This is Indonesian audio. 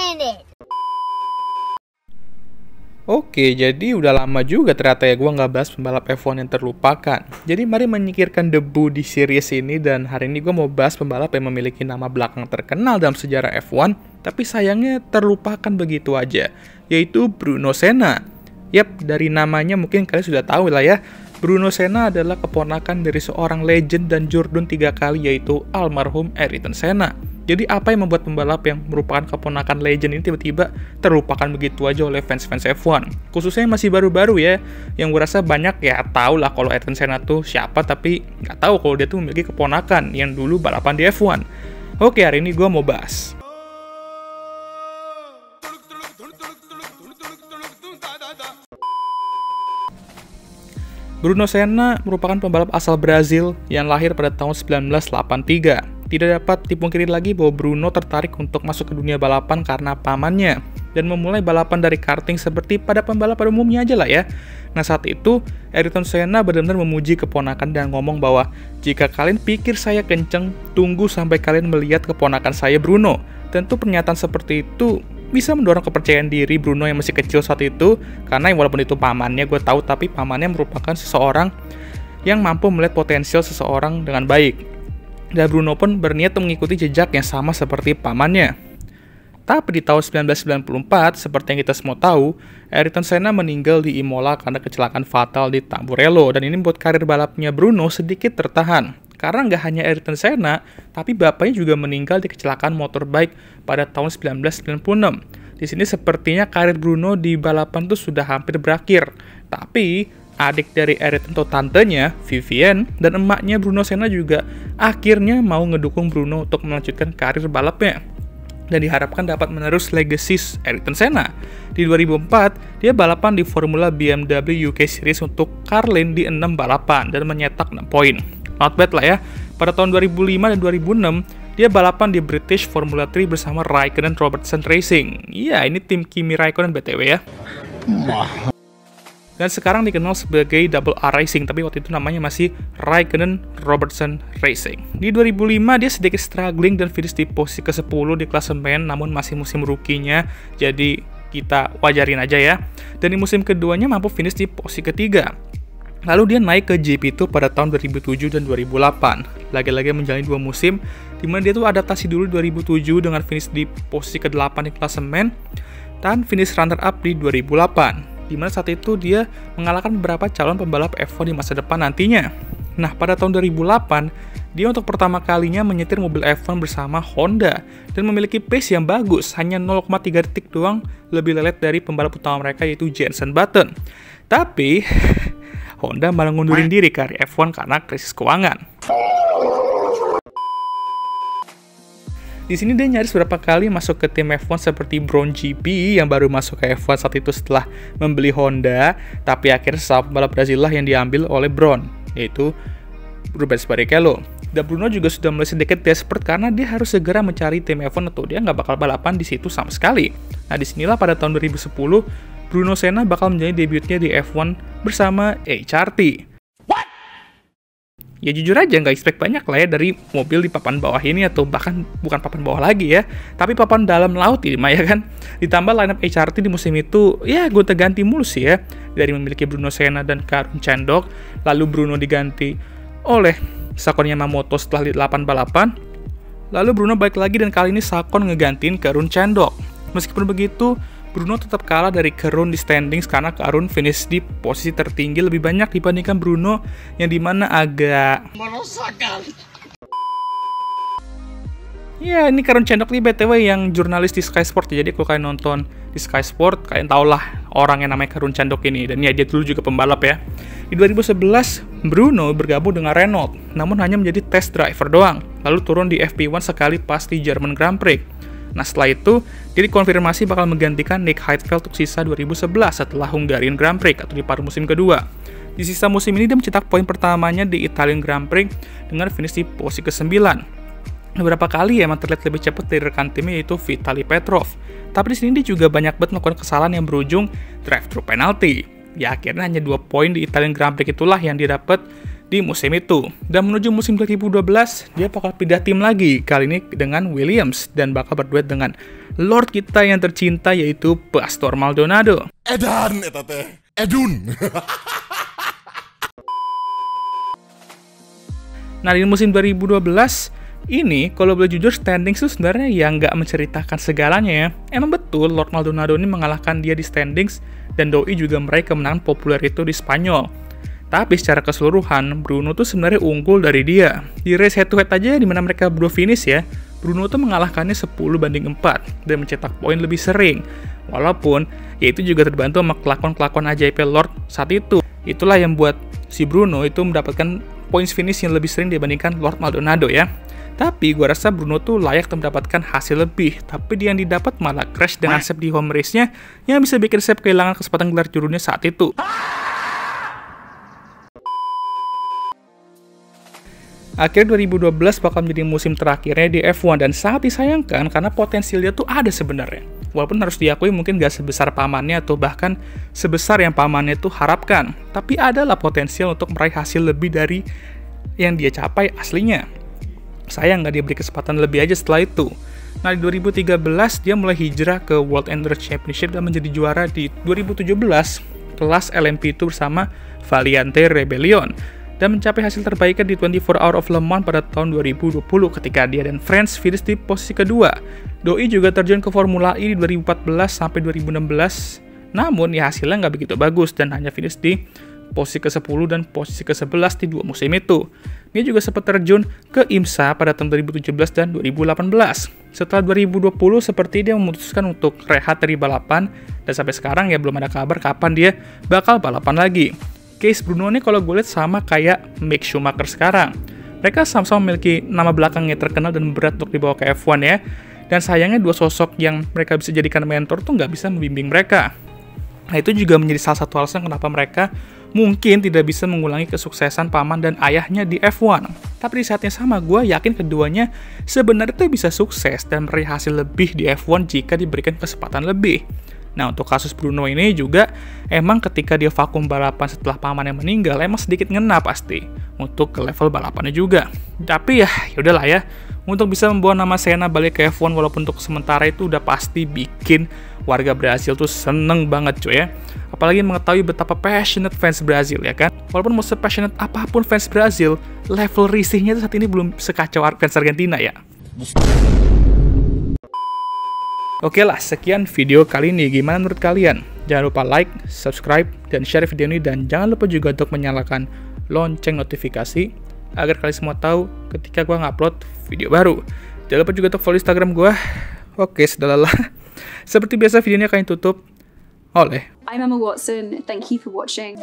stand it. Oke, jadi udah lama juga ternyata ya gue nggak bahas pembalap F1 yang terlupakan. Jadi mari menyingkirkan debu di series ini, dan hari ini gue mau bahas pembalap yang memiliki nama belakang terkenal dalam sejarah F1, tapi sayangnya terlupakan begitu aja, yaitu Bruno Senna. Yap, dari namanya mungkin kalian sudah tahu lah ya, Bruno Senna adalah keponakan dari seorang legend dan jurdun 3 kali, yaitu almarhum Ayrton Senna. Jadi apa yang membuat pembalap yang merupakan keponakan legend ini tiba-tiba terlupakan begitu aja oleh fans-fans F1? Khususnya yang masih baru-baru ya, yang gue rasa banyak ya tahu lah kalau Ayrton Senna tuh siapa, tapi nggak tahu kalau dia tuh memiliki keponakan yang dulu balapan di F1. Oke, hari ini gue mau bahas. Bruno Senna merupakan pembalap asal Brazil yang lahir pada tahun 1983. Tidak dapat dipungkiri lagi bahwa Bruno tertarik untuk masuk ke dunia balapan karena pamannya, dan memulai balapan dari karting seperti pada pembalap pada umumnya aja lah ya. Nah, saat itu Ayrton Senna benar-benar memuji keponakan dan ngomong bahwa jika kalian pikir saya kenceng, tunggu sampai kalian melihat keponakan saya Bruno. Tentu pernyataan seperti itu bisa mendorong kepercayaan diri Bruno yang masih kecil saat itu, karena walaupun itu pamannya gue tahu, tapi pamannya merupakan seseorang yang mampu melihat potensial seseorang dengan baik. Dan Bruno pun berniat untuk mengikuti jejak yang sama seperti pamannya. Tapi di tahun 1994, seperti yang kita semua tahu, Ayrton Senna meninggal di Imola karena kecelakaan fatal di Tamburello, dan ini membuat karir balapnya Bruno sedikit tertahan. Karena nggak hanya Ayrton Senna, tapi bapaknya juga meninggal di kecelakaan motorbike pada tahun 1996. Di sini sepertinya karir Bruno di balapan tuh sudah hampir berakhir. Tapi adik dari Ayrton atau tantenya, Vivienne, dan emaknya Bruno Senna juga akhirnya mau ngedukung Bruno untuk melanjutkan karir balapnya, dan diharapkan dapat menerus legacy Ayrton Senna. Di 2004, dia balapan di Formula BMW UK Series untuk Carlin di 6 balapan dan menyetak 6 poin. Not bad lah ya. Pada tahun 2005 dan 2006, dia balapan di British Formula 3 bersama Raikkonen Robertson Racing. Iya, ini tim Kimi Raikkonen BTW ya. Dan sekarang dikenal sebagai Double R Racing, tapi waktu itu namanya masih Raikkonen Robertson Racing. Di 2005 dia sedikit struggling dan finish di posisi ke-10 di klasemen, namun masih musim rookie-nya, jadi kita wajarin aja ya. Dan di musim keduanya mampu finish di posisi ketiga. Lalu dia naik ke GP2 pada tahun 2007 dan 2008. Lagi-lagi menjalani 2 musim, dimana dia tuh adaptasi dulu 2007 dengan finish di posisi ke-8 di klasemen, dan finish runner-up di 2008. Dimana saat itu dia mengalahkan beberapa calon pembalap F1 di masa depan nantinya. Nah, pada tahun 2008, dia untuk pertama kalinya menyetir mobil F1 bersama Honda, dan memiliki pace yang bagus, hanya 0,3 detik doang lebih lelet dari pembalap utama mereka, yaitu Jenson Button. Tapi, Honda malah ngundurin diri ke F1 karena krisis keuangan. Di sini dia nyaris beberapa kali masuk ke tim F1 seperti Brown GP yang baru masuk ke F1 saat itu setelah membeli Honda, tapi akhirnya sesama pembalap Brazil lah yang diambil oleh Brown, yaitu Rubens Barrichello. Dan Bruno juga sudah mulai sedikit desperate karena dia harus segera mencari tim F1 atau dia nggak bakal balapan di situ sama sekali. Nah, disinilah pada tahun 2010 Bruno Senna bakal menjalani debutnya di F1 bersama HRT. Ya jujur aja nggak expect banyak lah ya dari mobil di papan bawah ini, atau bahkan bukan papan bawah lagi ya, tapi papan dalam laut ini mah ya kan. Ditambah lineup HRT di musim itu ya gonta-ganti mulu sih ya, dari memiliki Bruno Senna dan Karun Chandhok, lalu Bruno diganti oleh Sakon Yamamoto setelah 8 balapan, lalu Bruno balik lagi dan kali ini Sakon ngegantiin Karun Chandhok. Meskipun begitu, Bruno tetap kalah dari Karun di standings karena Karun finish di posisi tertinggi lebih banyak dibandingkan Bruno, yang dimana agak meresahkan. Ya, ini Karun Chandhok nih BTW yang jurnalis di Sky Sport, jadi kalau kalian nonton di Sky Sport, kalian tau lah orang yang namanya Karun Chandhok ini, dan ya dia dulu juga pembalap ya. Di 2011, Bruno bergabung dengan Renault, namun hanya menjadi test driver doang, lalu turun di FP1 sekali pas di German Grand Prix. Nah, setelah itu, dia dikonfirmasi bakal menggantikan Nick Heidfeld untuk sisa 2011 setelah Hungarian Grand Prix atau di paruh musim kedua. Di sisa musim ini dia mencetak poin pertamanya di Italian Grand Prix dengan finish di posisi ke-9. Beberapa kali emang terlihat lebih cepat dari rekan timnya, yaitu Vitaly Petrov. Tapi di sini dia juga banyak banget melakukan kesalahan yang berujung drive-thru penalty. Ya akhirnya hanya 2 poin di Italian Grand Prix itulah yang dia dapat di musim itu. Dan menuju musim 2012, dia bakal pindah tim lagi, kali ini dengan Williams, dan bakal berduet dengan Lord kita yang tercinta, yaitu Pastor Maldonado. Edan, eta teh. Edun. Nah, di musim 2012, ini, kalau boleh jujur, standings itu sebenarnya yang nggak menceritakan segalanya ya. Emang betul, Lord Maldonado ini mengalahkan dia di standings, dan doi juga meraih kemenangan populer itu di Spanyol. Tapi secara keseluruhan, Bruno tuh sebenarnya unggul dari dia. Di race head-to-head aja, di mana mereka berdua finish ya, Bruno tuh mengalahkannya 10-4, dan mencetak poin lebih sering. Walaupun, ya itu juga terbantu sama kelakuan-kelakuan ajaib Lord saat itu. Itulah yang buat si Bruno itu mendapatkan points finish yang lebih sering dibandingkan Lord Maldonado ya. Tapi gue rasa Bruno tuh layak mendapatkan hasil lebih, tapi dia yang didapat malah crash dengan Seb di home race-nya yang bisa bikin Seb kehilangan kesempatan gelar jurunya saat itu. Akhirnya 2012 bakal menjadi musim terakhirnya di F1 dan sangat disayangkan karena potensial dia tuh ada sebenarnya. Walaupun harus diakui mungkin gak sebesar pamannya atau bahkan sebesar yang pamannya tuh harapkan, tapi adalah potensial untuk meraih hasil lebih dari yang dia capai aslinya. Sayang nggak diberi kesempatan lebih aja setelah itu. Nah, di 2013 dia mulai hijrah ke World Endurance Championship dan menjadi juara di 2017 kelas LMP2 bersama Valiante Rebellion dan mencapai hasil terbaiknya di 24 Hour of Le Mans pada tahun 2020 ketika dia dan Friends finish di posisi kedua. Doi juga terjun ke Formula E di 2014 sampai 2016, namun ya hasilnya nggak begitu bagus dan hanya finish di posisi ke-10 dan posisi ke-11 di dua musim itu. Dia juga sempat terjun ke IMSA pada tahun 2017 dan 2018. Setelah 2020, seperti dia memutuskan untuk rehat dari balapan, dan sampai sekarang ya belum ada kabar kapan dia bakal balapan lagi. Case Bruno ini kalau gue lihat sama kayak Mick Schumacher sekarang. Mereka sama-sama memiliki nama belakang yang terkenal dan berat untuk dibawa ke F1 ya. Dan sayangnya dua sosok yang mereka bisa jadikan mentor tuh nggak bisa membimbing mereka. Nah, itu juga menjadi salah satu alasan kenapa mereka mungkin tidak bisa mengulangi kesuksesan paman dan ayahnya di F1. Tapi di saatnya sama, gue yakin keduanya sebenarnya tuh bisa sukses dan meraih hasil lebih di F1 jika diberikan kesempatan lebih. Nah, untuk kasus Bruno ini juga, emang ketika dia vakum balapan setelah pamannya meninggal, emang sedikit ngena pasti untuk ke level balapannya juga. Tapi ya, yaudahlah ya, untuk bisa membawa nama Senna balik ke F1 walaupun untuk sementara itu udah pasti bikin warga Brasil tuh seneng banget cuy ya. Apalagi mengetahui betapa passionate fans Brazil ya kan. Walaupun mau se-passionate apapun fans Brazil, level risihnya saat ini belum sekacau fans Argentina ya. Oke lah, sekian video kali ini. Gimana menurut kalian? Jangan lupa like, subscribe, dan share video ini. Dan jangan lupa juga untuk menyalakan lonceng notifikasi agar kalian semua tahu ketika gue ngupload video baru. Jangan lupa juga untuk follow Instagram gue. Oke, sudah lelah. Seperti biasa video ini akan ditutup oleh I'm Emma Watson. Thank you for watching.